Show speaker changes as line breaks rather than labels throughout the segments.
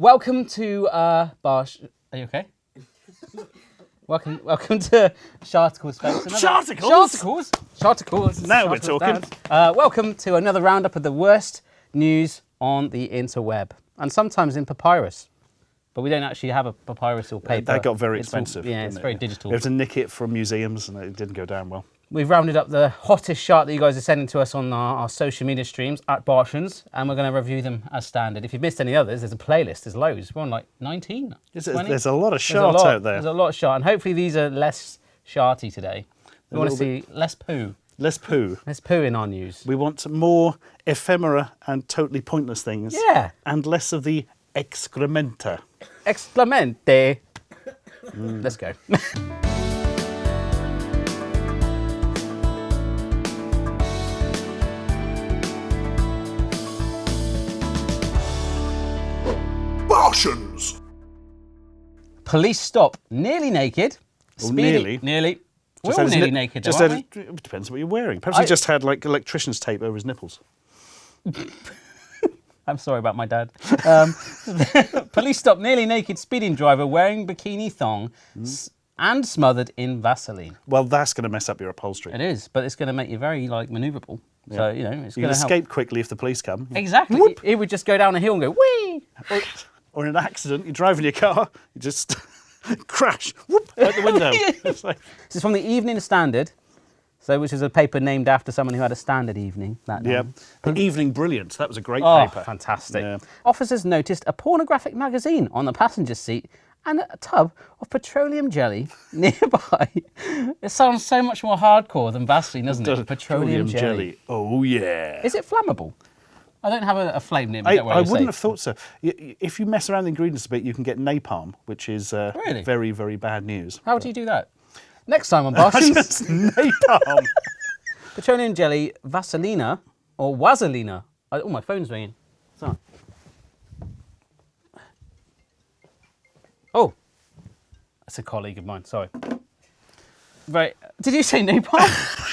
Welcome to Barsh. Are you okay? Welcome to Sharticles, folks. Sharticles.
Now we're talking.
Welcome to another roundup of the worst news on the interweb, and sometimes in papyrus. But we don't actually have a papyrus or paper.
That got very expensive.
It's very digital.
We have to nick it from museums, and it didn't go down well.
We've rounded up the hottest shart that you guys are sending to us on our social media streams at Barshens, and we're going to review them as standard. If you've missed any others, there's a playlist. There's loads. We're on like 19, 20.
There's a lot of shart out there.
There's a lot of shart, and hopefully these are less sharty today. We want to see less poo.
Less poo.
Less poo in our news.
We want more ephemera and totally pointless things.
Yeah.
And less of the excrementa.
Exclemente. Let's go.
Barshens!
Police stop nearly naked. Nearly. We're all nearly naked, though, aren't we?
It depends on what you're wearing. Perhaps he just had like electrician's tape over his nipples.
I'm sorry about my dad. Police stop nearly naked speeding driver wearing bikini thong and smothered in Vaseline.
Well, that's going to mess up your upholstery.
It is, but it's going to make you very manoeuvrable.
Yeah.
So, it's going to
You can escape quickly if the police come.
Exactly.
Whoop.
He would just go down a hill and go, whee!
Or in an accident, you're driving your car, you just crash, whoop, out the window. It's like...
This is from the Evening Standard, which is a paper named after someone who had a standard evening that night.
Yeah, the Evening Brilliant, that was a great
Oh,
paper.
fantastic.
Yeah.
Officers noticed a pornographic magazine on the passenger seat and a tub of petroleum jelly nearby. It sounds so much more hardcore than Vaseline, doesn't it? Petroleum jelly.
Oh, yeah.
Is it flammable? I don't have a flame near me.
I wouldn't have thought so. If you mess around the ingredients a bit, you can get napalm, which is
Really?
very, very bad news.
How do you do that? Next time on Barshens.
Napalm.
Petroleum jelly, Vaselina, or Waselina. Oh, my phone's ringing. Sorry. Oh, that's a colleague of mine. Sorry. Right. Did you say napalm?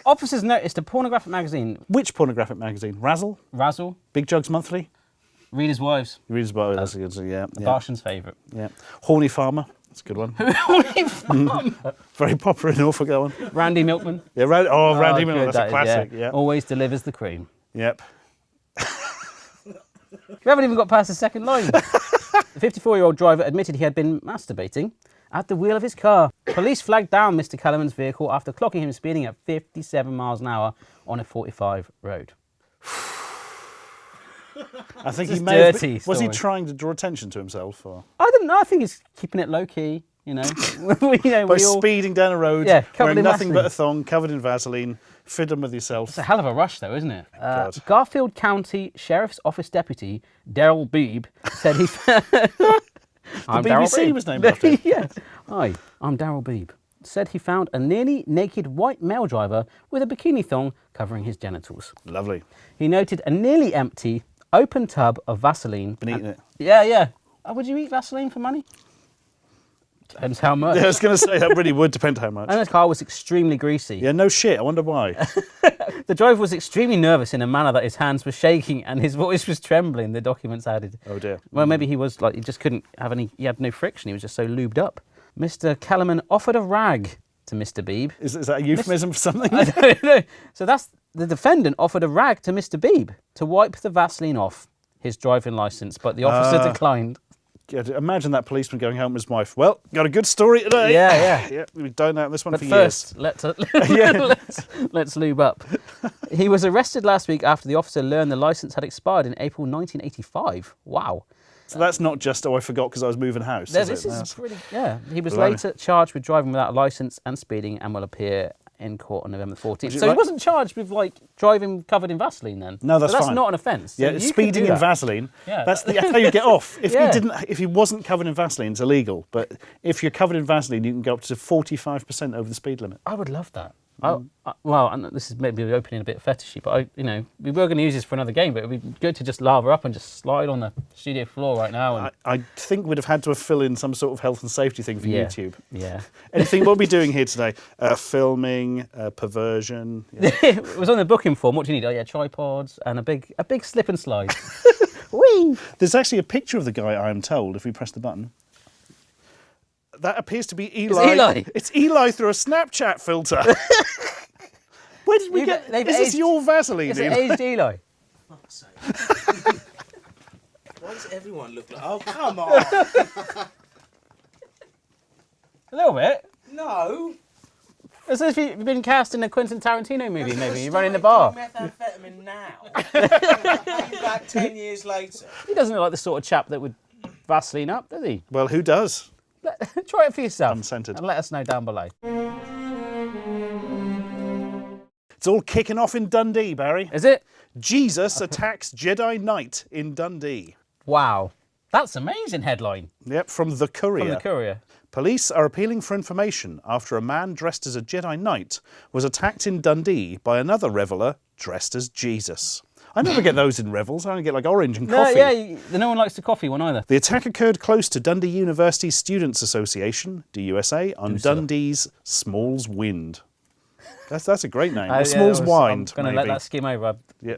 Officers noticed a pornographic magazine.
Which pornographic magazine? Razzle?
Razzle.
Big Jugs Monthly?
Reader's Wives.
Reader's Wives, that's a good one, yeah.
Barshens' favourite.
Yeah. Horny Farmer, that's a good one. Very popular in Norfolk, that one.
Randy Milkman.
Yeah, Randy Milkman,
Good,
that's a classic.
yeah.
Yeah.
Always delivers the cream.
Yep.
We haven't even got past the second line. The 54-year-old driver admitted he had been masturbating at the wheel of his car. Police flagged down Mr. Kellerman's vehicle after clocking him speeding at 57 miles an hour on a 45 road.
I think
It's
he
a
may have
dirty
been, was he
story.
trying to draw attention to himself? Or?
I don't know. I think he's keeping it low key.
By speeding down a road,
covered
wearing
in
nothing but
Vaseline.
a thong, covered in Vaseline, fiddling with yourself.
It's a hell of a rush, though, isn't it?
God.
Garfield County Sheriff's Office Deputy Daryl Beebe said he. I'm
The
Daryl
BBC
Beebe.
was named after him.
Yes. Hi, I'm Daryl Beebe. Said he found a nearly naked white male driver with a bikini thong covering his genitals.
Lovely.
He noted a nearly empty, open tub of Vaseline.
Been eating it.
Yeah. Oh, would you eat Vaseline for money? Depends how much.
Yeah, I was going to say, that really would depend how much.
And his car was extremely greasy.
Yeah, no shit, I wonder why.
The driver was extremely nervous in a manner that his hands were shaking and his voice was trembling, the documents added.
Oh dear.
Well, maybe he was he just couldn't have he had no friction, he was just so lubed up. Mr. Kellerman offered a rag to Mr. Beebe.
Is that a euphemism for something?
I don't know. So the defendant offered a rag to Mr. Beebe to wipe the Vaseline off his driving licence, but the officer declined.
Yeah, imagine that policeman going home with his wife. Well, got a good story today.
Yeah.
We've done that this one
But
for
first,
years.
let's lube up. He was arrested last week after the officer learned the licence had expired in April 1985. Wow.
So that's not just, I forgot because I was moving house.
He was
Blimey.
later charged with driving without a licence and speeding and will appear in court on November 14th. So he wasn't charged with driving covered in Vaseline then?
No, that's
fine.
fine.
Not an offence. So
Yeah, speeding in Vaseline.
Yeah.
That's how you get off.
Yeah.
If he wasn't covered in Vaseline, it's illegal. But if you're covered in Vaseline, you can go up to 45% over the speed limit.
I would love that. Well, and this is maybe opening a bit fetishy, but we were going to use this for another game, but it would be good to just lava up and just slide on the studio floor right now. And
I think we'd have had to fill in some sort of health and safety thing for YouTube.
Yeah.
Anything we'll be doing here today? Filming, perversion. Yeah.
It was on the booking form. What do you need? Oh yeah, tripods and a big slip and slide. Whee!
There's actually a picture of the guy, I am told, if we press the button. That appears to be Eli.
It's Eli.
It's Eli through a Snapchat filter. Where did we get... Is this your Vaseline,
It's
Eli?
an aged Eli.
Fuck's sake. Why does everyone look like... Oh, come on.
A little bit.
No.
It's as if you've been cast in a Quentin Tarantino movie, maybe. You're running the bar.
Methamphetamine now. Back 10 years later.
He doesn't look like the sort of chap that would Vaseline up, does he?
Well, who does?
Try it for yourself.
Unscented.
And let us know down below.
It's all kicking off in Dundee, Barry.
Is it?
Jesus attacks Jedi Knight in Dundee.
Wow. That's an amazing headline.
Yep, from The Courier.
From the Courier.
Police are appealing for information after a man dressed as a Jedi Knight was attacked in Dundee by another reveller dressed as Jesus. I never get those in revels. I only get like orange and coffee.
No one likes the coffee one either.
The attack occurred close to Dundee University Students Association, DUSA, on Dundee's Smalls Wynd. That's a great name. Smalls Wynd,
I'm going to let that skim over.
Yeah.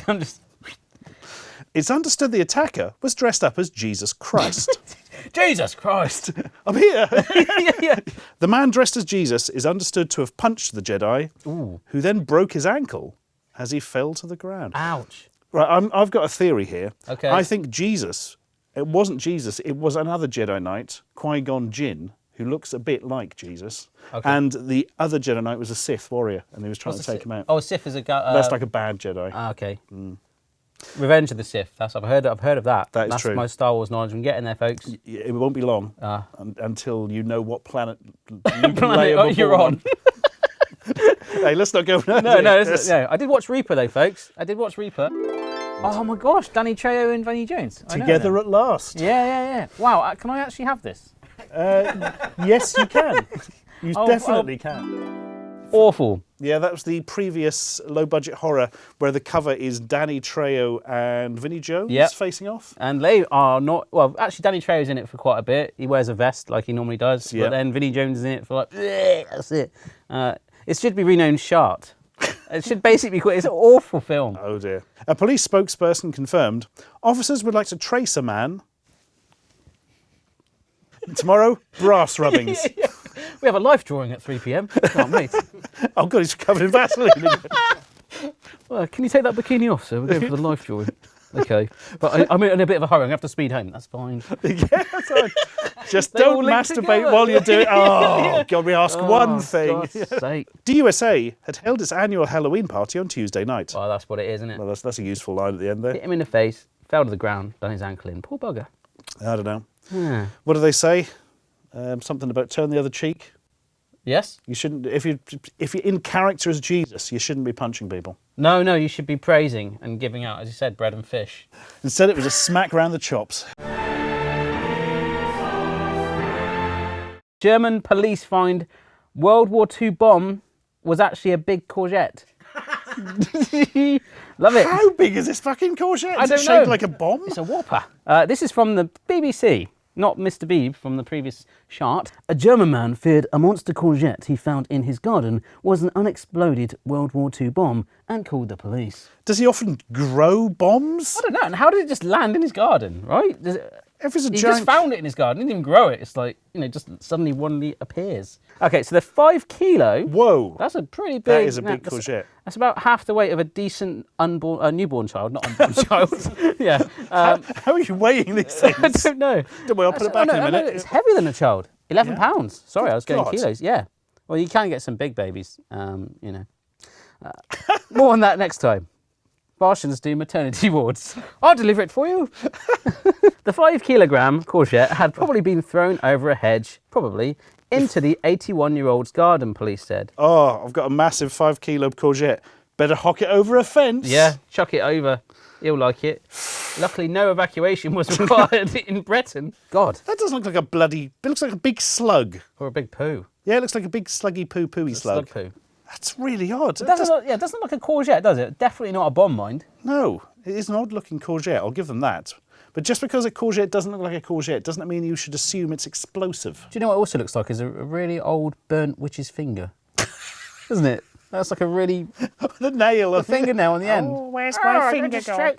I'm just...
It's understood the attacker was dressed up as Jesus Christ.
Jesus Christ!
I'm here!
Yeah.
The man dressed as Jesus is understood to have punched the Jedi, who then broke his ankle as he fell to the ground.
Ouch.
Right, I've got a theory here.
Okay.
I think Jesus, it wasn't Jesus, it was another Jedi Knight, Qui-Gon Jinn, who looks a bit like Jesus.
Okay.
And the other Jedi Knight was a Sith warrior, and he was trying to take him out.
Oh, Sith is a guy.
That's like a bad Jedi.
Okay. Revenge of the Sith. I've heard of that.
That is
That's
true.
my Star Wars knowledge. I'm getting there, folks.
It won't be long until you know what planet,
You're on.
Hey, let's not go.
No. I did watch Reaper though, folks. I did watch Reaper. Oh my gosh, Danny Trejo and Vinnie Jones.
Together at last.
Yeah. Wow, can I actually have this?
Yes, you can. You definitely can.
Awful.
Yeah, that was the previous low-budget horror where the cover is Danny Trejo and Vinnie Jones facing off.
And they are not... Well, actually, Danny Trejo's in it for quite a bit. He wears a vest like he normally does.
Yep.
But then Vinnie Jones is in it for like... That's it. It should be renamed Shart. It should basically be... It's an awful film.
Oh, dear. A police spokesperson confirmed officers would like to trace a man. Tomorrow, brass rubbings.
We have a life drawing at 3 p.m. Can't wait.
Oh, God, he's covered in Vaseline again.
Well, can you take that bikini off, sir? We're going for the life drawing. Okay. But I'm in a bit of a hurry. I'm going to have to speed home. That's fine.
Yeah, that's fine. Just
They all
don't
link
masturbate
together.
while you're doing it. Oh, God, we ask one thing.
God's sake.
DUSA had held its annual Halloween party on Tuesday night.
Well, that's what it is, isn't it?
Well, that's a useful line at the end there.
Hit him in the face, fell to the ground, done his ankle in. Poor bugger.
I don't know.
Yeah.
What do they say? Something about turn the other cheek.
Yes?
You shouldn't. If you're in character as Jesus, you shouldn't be punching people.
No, you should be praising and giving out, as you said, bread and fish.
Instead, it was a smack round the chops.
German police find World War II bomb was actually a big courgette. Love it.
How big is this fucking courgette?
I
Is
don't
it shaped
know.
like a bomb?
It's a whopper. This is from the BBC, not Mr. Beebe from the previous Shart. A German man feared a monster courgette he found in his garden was an unexploded World War II bomb and called the police.
Does he often grow bombs?
I don't know. And how did it just land in his garden, right?
If it's a
He
giant...
just found it in his garden. He didn't even grow it. It's like, just suddenly one appears. Okay, so the 5 kilo.
Whoa.
That's a pretty big.
That is a big courgette.
That's about half the weight of a decent newborn child, not unborn child. Yeah.
How are you weighing these things?
I don't know.
Don't worry, I'll put it back in a minute.
It's heavier than a child. 11 pounds. Sorry, I was going
God.
kilos. Yeah. Well, you can get some big babies. More on that next time. Barshens do maternity wards. I'll deliver it for you. The 5 kilogram courgette had probably been thrown over a hedge, into the 81-year-old's garden, police said.
Oh, I've got a massive 5 kilo courgette. Better hock it over a fence.
Yeah, chuck it over. He'll like it. Luckily, no evacuation was required in Britain. God.
That doesn't look like a bloody... It looks like a big slug.
Or a big poo.
Yeah, it looks like a big sluggy poo-pooey slug.
Slug poo.
That's really odd.
It doesn't look like a courgette, does it? Definitely not a bomb, mind.
No, it is an odd-looking courgette. I'll give them that. But just because a courgette doesn't look like a courgette doesn't mean you should assume it's explosive.
Do you know what it also looks like? Is a really old burnt witch's finger. Doesn't it? That's like a really...
The nail.
The fingernail on the end.
Oh, where's my finger gone?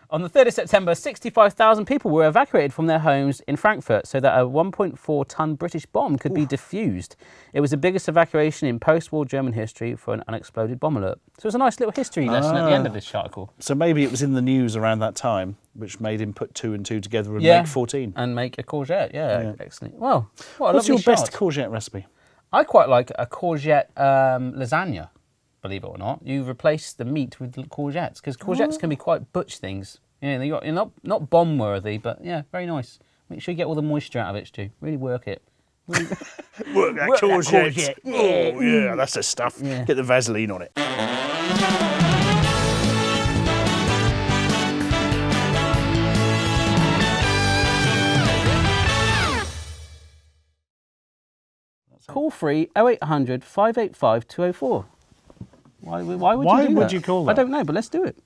On the 3rd of September, 65,000 people were evacuated from their homes in Frankfurt so that a 1.4-ton British bomb could be defused. It was the biggest evacuation in post-war German history for an unexploded bomb alert. So it was a nice little history lesson at the end of this article.
So maybe it was in the news around that time, which made him put 2 and 2 together and make 14.
And make a courgette, excellent. Well, what a
What's
lovely
your best
shot.
courgette recipe?
I quite like a courgette lasagna, believe it or not. You replace the meat with courgettes, because courgettes can be quite butch things. Yeah, they're not bomb-worthy, but yeah, very nice. Make sure you get all the moisture out of it, Stu. Really work it.
Work that
Work that
courgette.
courgette.
Oh, yeah, that's the stuff.
Yeah.
Get the Vaseline on it.
Call free 0800 585 204. Why would you do that?
Why would you call that?
I don't know, but let's do it.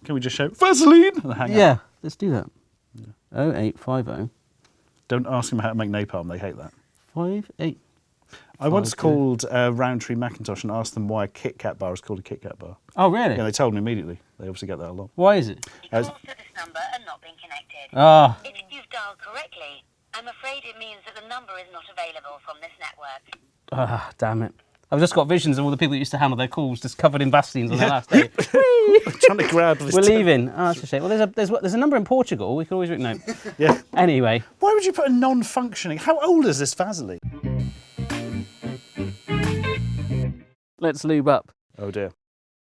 Can we just shout Vaseline and hang up?
Yeah, let's do that. 0850
Don't ask them how to make napalm. They hate that.
58.
I once called Roundtree Macintosh and asked them why a Kit Kat bar is called a Kit Kat bar.
Oh, really?
Yeah, they told me immediately. They obviously get that a lot.
Why is it?
Calls to this number are not being connected.
Ah,
If you've dialed correctly, I'm afraid it means that the number is not available from this network.
Damn it. I've just got visions of all the people that used to handle their calls just covered in Vaselines on their last day.
Trying to grab this.
We're leaving. Oh, that's a shame. Well, there's a number in Portugal. We could always... No.
Yeah.
Anyway.
Why would you put a non-functioning? How old is this Vaseline?
Let's lube up.
Oh dear.